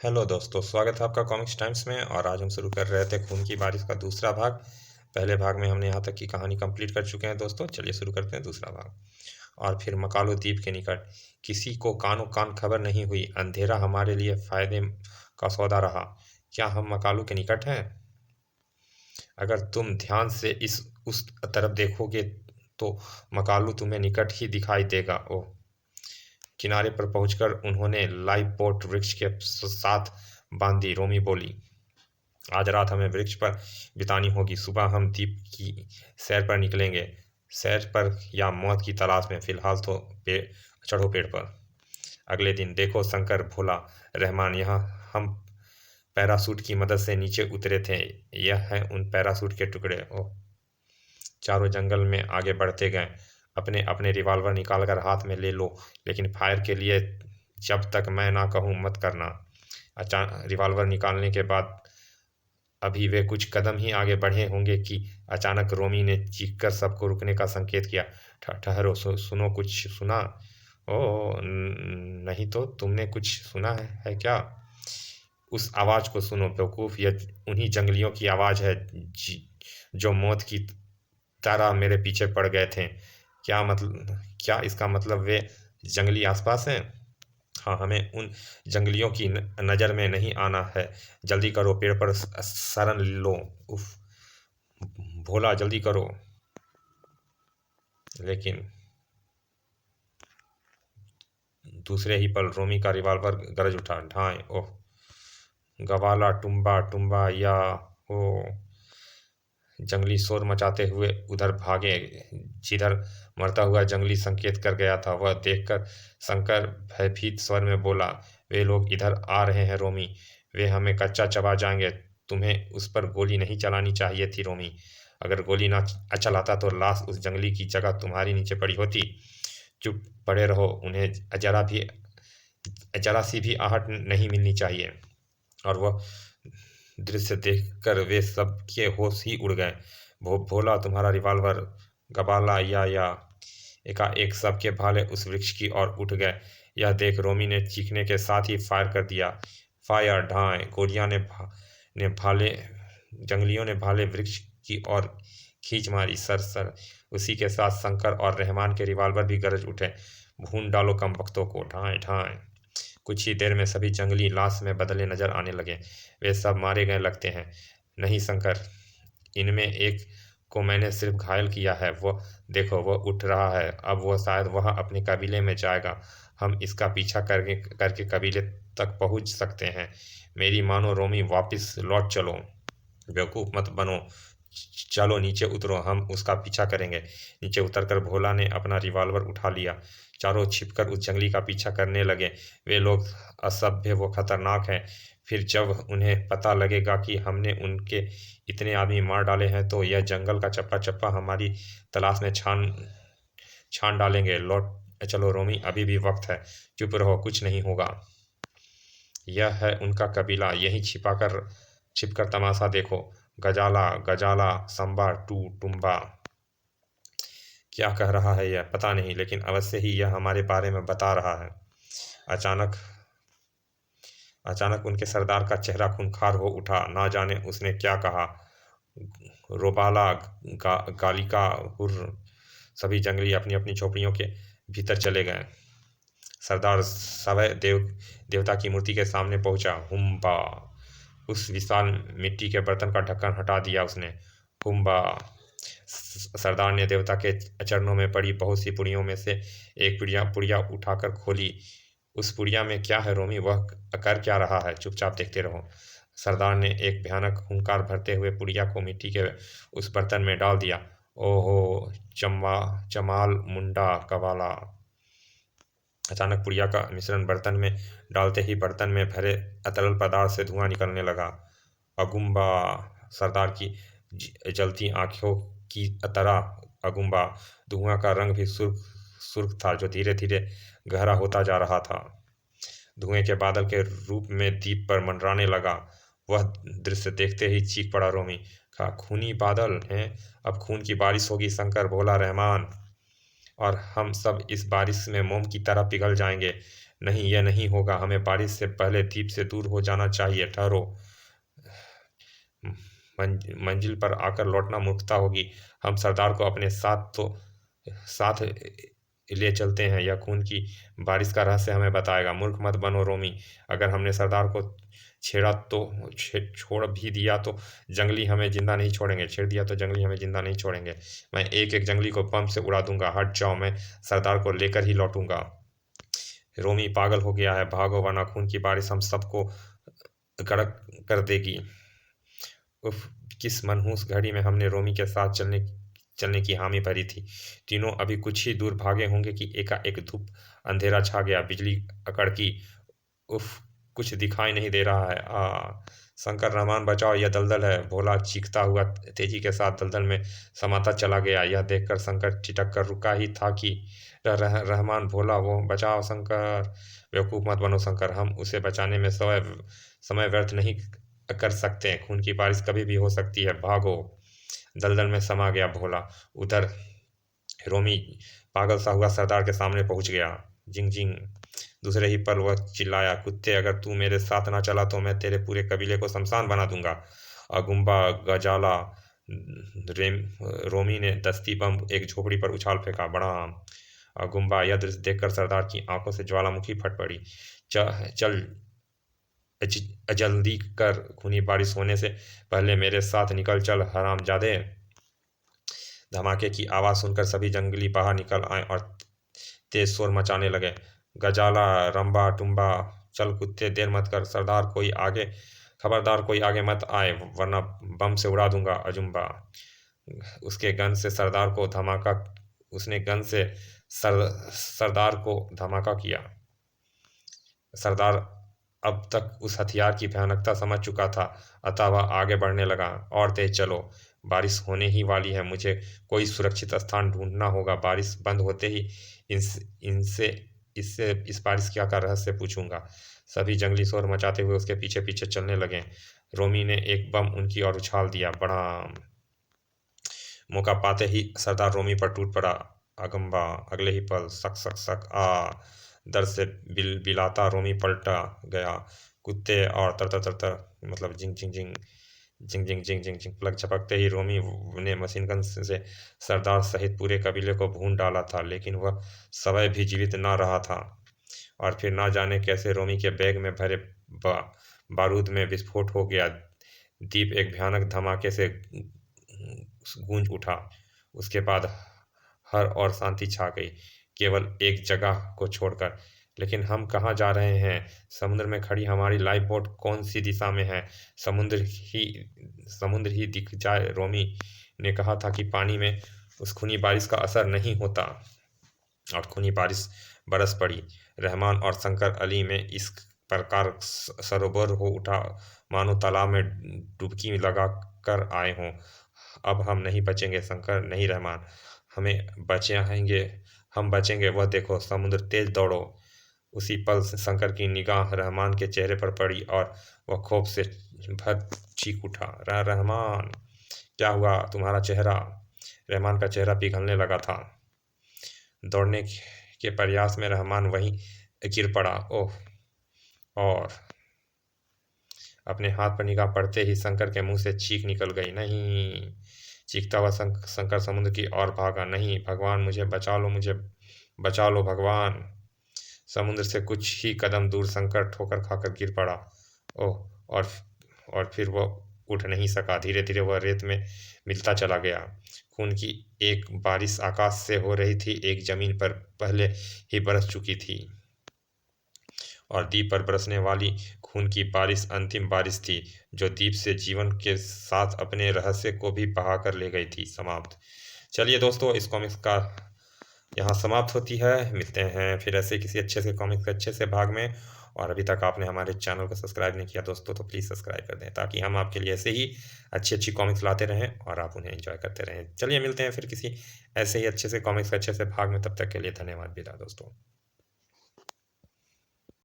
Hello दोस्तों, स्वागत है आपका कॉमिक्स टाइम्स में। और आज हम शुरू कर रहे थे खून की बारिश का दूसरा भाग। पहले भाग में हमने यहाँ तक की कहानी कंप्लीट कर चुके हैं दोस्तों। चलिए शुरू करते हैं दूसरा भाग। और फिर मकालो द्वीप के निकट किसी को कानो कान खबर नहीं हुई। अंधेरा हमारे लिए फायदे का सौदा रहा। क्या हम मकालू के निकट हैं? अगर तुम ध्यान से इस उस तरफ देखोगे तो मकालू तुम्हें निकट ही दिखाई देगा। ओह! किनारे पर पहुंचकर उन्होंने लाइफ बोट वृक्ष के साथ बांध दी। रोमी बोली, आज रात हमें वृक्ष पर बितानी होगी। सुबह हम द्वीप की सैर पर निकलेंगे। सैर पर या मौत की तलाश में। फिलहाल तो चढ़ो पेड़ पर। अगले दिन देखो शंकर, भोला, रहमान, यहाँ हम पैराशूट की मदद से नीचे उतरे थे। यह है उन पैराशूट के टुकड़े। ओह! चारों जंगल में आगे बढ़ते गए। अपने अपने रिवॉल्वर निकालकर हाथ में ले लो, लेकिन फायर के लिए जब तक मैं ना कहूँ मत करना। अचानक रिवॉल्वर निकालने के बाद अभी वे कुछ कदम ही आगे बढ़े होंगे कि अचानक रोमी ने चीखकर सबको रुकने का संकेत किया। ठहरो, सुनो, कुछ सुना? ओह नहीं तो, तुमने कुछ सुना है क्या? उस आवाज़ को सुनो बेवकूफ़, यह उन्हीं जंगलियों की आवाज़ है जो मौत की तरह मेरे पीछे पड़ गए थे। क्या इसका मतलब वे जंगली आसपास हैं? हाँ, हमें उन जंगलियों की नज़र में नहीं आना है। जल्दी करो, पेड़ पर शरण लो। उफ! भोला, जल्दी करो। लेकिन दूसरे ही पल रोमी का रिवॉल्वर गरज उठा। ढाई! ओह! गवाला, टुम्बा टुम्बा या हो! जंगली शोर मचाते हुए उधर भागे जिधर मरता हुआ जंगली संकेत कर गया था। वह देखकर शंकर भयभीत स्वर में बोला, वे लोग इधर आ रहे हैं रोमी। वे हमें कच्चा चबा जाएंगे। तुम्हें उस पर गोली नहीं चलानी चाहिए थी रोमी। अगर गोली ना चलाता तो लाश उस जंगली की जगह तुम्हारी नीचे पड़ी होती। चुप पड़े रहो। उन्हें जरा सी भी आहट नहीं मिलनी चाहिए। और वह दृश्य देखकर वे सबके होश ही उड़ गए। भोला, तुम्हारा रिवॉल्वर। गबाला या एकाएक सबके भाले उस वृक्ष की ओर उठ गए। यह देख रोमी ने चीखने के साथ ही फायर कर दिया। फायर! ढाई! गोलियां ने भाले जंगलियों ने भाले वृक्ष की ओर खींच मारी। सर उसी के साथ शंकर और रहमान के रिवॉल्वर भी गरज उठे। भून डालो कमबख्तों को। ढाई ढाई! कुछ ही देर में सभी जंगली लाश में बदले नजर आने लगे। वे सब मारे गए लगते हैं। नहीं शंकर, इनमें एक को मैंने सिर्फ घायल किया है। वो देखो, वह उठ रहा है। अब वह शायद वह अपने कबीले में जाएगा। हम इसका पीछा करके कबीले तक पहुंच सकते हैं। मेरी मानो रोमी, वापस लौट चलो। बेवकूफ़ मत बनो। चलो नीचे उतरो, हम उसका पीछा करेंगे। नीचे उतरकर भोला ने अपना रिवॉल्वर उठा लिया। चारों छिपकर उस जंगली का पीछा करने लगे। वे लोग असभ्य व खतरनाक हैं। फिर जब उन्हें पता लगेगा कि हमने उनके इतने आदमी मार डाले हैं तो यह जंगल का चप्पा चप्पा हमारी तलाश में छान डालेंगे। लौट चलो रोमी, अभी भी वक्त है। चुप रहो, कुछ नहीं होगा। यह है उनका कबीला। यहीं छिपकर तमाशा देखो। गजाला गजाला, संबा टुम्बा। क्या कह रहा है यह? पता नहीं, लेकिन अवश्य ही यह हमारे बारे में बता रहा है। अचानक उनके सरदार का चेहरा खूंखार हो उठा। ना जाने उसने क्या कहा। रोबाला, गालिका, हुर्र! सभी जंगली अपनी अपनी झोपड़ियों के भीतर चले गए। सरदार सवय देवता की मूर्ति के सामने पहुंचा। हुम्बा! उस विशाल मिट्टी के बर्तन का ढक्कन हटा दिया उसने। हुम्बा! सरदार ने देवता के चरणों में पड़ी बहुत सी पुड़ियों में से एक पुड़िया उठाकर खोली। उस पुड़िया में क्या है रोमी? वह कर क्या रहा है? चुपचाप देखते रहो। सरदार ने एक भयानक हुंकार भरते हुए पुड़िया को मिट्टी के उस बर्तन में डाल दिया। ओहो! चमाल मुंडा कवाला! अचानक पुड़िया का मिश्रण बर्तन में डालते ही बर्तन में भरे तरल पदार्थ से धुआं निकलने लगा। अगुम्बा! सरदार की जलती आंखों की तरह अगुम्बा! धुआं का रंग भी सुर्ख था जो धीरे धीरे गहरा होता जा रहा था। धुएं के बादल के रूप में द्वीप पर मंडराने लगा। वह दृश्य देखते ही चीख पड़ा रोमी। खूनी बादल हैं? अब खून की बारिश होगी शंकर, भोला, रहमान। और हम सब इस बारिश में मोम की तरह पिघल जाएंगे। नहीं, यह नहीं होगा। हमें बारिश से पहले द्वीप से दूर हो जाना चाहिए। ठहरो, मंजिल पर आकर लौटना मूर्खता होगी। हम सरदार को अपने साथ ले चलते हैं। यह खून की बारिश का रहस्य हमें बताएगा। मूर्ख मत बनो रोमी। अगर हमने सरदार को छोड़ भी दिया तो जंगली हमें जिंदा नहीं छोड़ेंगे। छेड़ दिया तो जंगली हमें जिंदा नहीं छोड़ेंगे। मैं एक एक जंगली को बम से उड़ा दूंगा। हट जाओ, मैं सरदार को लेकर ही लौटूंगा। रोमी पागल हो गया है, भागो वरना खून की बारिश हम सबको गड़क कर देगी। उफ, किस मनहूस घड़ी में हमने रोमी के साथ चलने की हामी भरी थी। तीनों अभी कुछ ही दूर भागे होंगे कि एकाएक धूप अंधेरा छा गया, बिजली कड़की। उफ, कुछ दिखाई नहीं दे रहा है। शंकर, रहमान बचाओ, यह दलदल है। भोला चीखता हुआ तेजी के साथ दलदल में समाता चला गया। यह देखकर शंकर ठिठक कर रुका ही था कि रहमान बोला, वो बचाओ शंकर। बेवकूफ़ मत बनो शंकर, हम उसे बचाने में समय व्यर्थ नहीं कर सकते। खून की बारिश कभी भी हो सकती है, भागो। दलदल में समा गया भोला। उधर रोमी पागल सा हुआ सरदार के सामने पहुंच गया। जिंग जिंग। दूसरे ही पल वह चिल्लाया, कुत्ते, अगर तू मेरे साथ ना चला तो मैं तेरे पूरे कबीले को शमशान बना दूंगा। अगुम्बा, गजाला, रेम रोमी ने दस्ती बम एक झोपड़ी पर उछाल फेंका। बड़ा अगुम्बा, यह दृश्य देखकर सरदार की आंखों से ज्वालामुखी फट पड़ी। चल जल्दी कर, खूनी बारिश होने से पहले मेरे साथ निकल चल हरामजादे। धमाके की आवाज़ सुनकर सभी जंगली बाहर निकल आए और तेज शोर मचाने लगे। गजाला, रंबा टुम्बा, चल कुत्ते, देर मत कर। खबरदार कोई आगे मत आए वरना बम से उड़ा दूंगा। अजुम्बा, उसके गन से सरदार को धमाका उसने गन से सरदार को धमाका किया। सरदार अब तक उस हथियार की भयानकता समझ चुका था, अतः वह आगे बढ़ने लगा। और तेज चलो, बारिश होने ही वाली है। मुझे कोई सुरक्षित स्थान ढूंढना होगा। बारिश बंद होते ही इनसे इससे इस बारिश क्या का रहस्य पूछूंगा। सभी जंगली शोर मचाते हुए उसके पीछे पीछे चलने लगे। रोमी ने एक बम उनकी ओर उछाल दिया। बड़ा मौका पाते ही सरदार रोमी पर टूट पड़ा। अगम्बा, अगले ही पल सक सक सक दर्द से बिलाता रोमी पलटा गया। कुत्ते, और तर तर तर तर मतलब जिंग जिंग जिंग जिंग जिंग जिंग जिंग जिंग। पलक झपकते ही रोमी ने मशीन गन से सरदार सहित पूरे कबीले को भून डाला था, लेकिन वह समय भी जीवित न रहा था। और फिर ना जाने कैसे रोमी के बैग में भरे बारूद में विस्फोट हो गया। दीप एक भयानक धमाके से गूंज उठा। उसके बाद हर और शांति छा गई, केवल एक जगह को छोड़कर। लेकिन हम कहाँ जा रहे हैं? समुद्र में खड़ी हमारी लाइफ बोट कौन सी दिशा में है? समुद्र ही दिख जाए। रोमी ने कहा था कि पानी में उस खूनी बारिश का असर नहीं होता। और खूनी बारिश बरस पड़ी। रहमान और शंकर अली में इस प्रकार सरोवर हो उठा मानो तालाब में डुबकी लगा कर आए हों। अब हम नहीं बचेंगे शंकर, नहीं रहमान, हम बचेंगे। वह देखो, समुद्र, तेज दौड़ो। उसी पल शंकर की निगाह रहमान के चेहरे पर पड़ी और वह खौफ से भर चीख उठा। रहमान, क्या हुआ तुम्हारा चेहरा? रहमान का चेहरा पिघलने लगा था। दौड़ने के प्रयास में रहमान वहीं गिर पड़ा। ओह! और अपने हाथ पर निगाह पड़ते ही शंकर के मुंह से चीख निकल गई। नहीं! चीखता हुआ शंकर समुद्र की ओर भागा। नहीं भगवान, मुझे बचा लो भगवान। समुद्र से कुछ ही कदम दूर शंकर ठोकर खाकर गिर पड़ा। ओह! और फिर वह उठ नहीं सका। धीरे धीरे वह रेत में मिलता चला गया। खून की एक बारिश आकाश से हो रही थी, एक जमीन पर पहले ही बरस चुकी थी। और द्वीप पर बरसने वाली खून की बारिश अंतिम बारिश थी, जो द्वीप से जीवन के साथ अपने रहस्य को भी बहा कर ले गई थी। समाप्त। चलिए दोस्तों, इस कॉमिक्स का यहाँ समाप्त होती है। मिलते हैं फिर ऐसे किसी अच्छे से कॉमिक्स के अच्छे से भाग में। और अभी तक आपने हमारे चैनल को सब्सक्राइब नहीं किया दोस्तों, तो प्लीज़ सब्सक्राइब कर दें, ताकि हम आपके लिए ऐसे ही अच्छी कॉमिक्स लाते रहें और आप उन्हें एंजॉय करते रहें। चलिए मिलते हैं फिर किसी ऐसे ही अच्छे से कॉमिक्स के अच्छे से भाग में। तब तक के लिए धन्यवाद। विदा दोस्तों।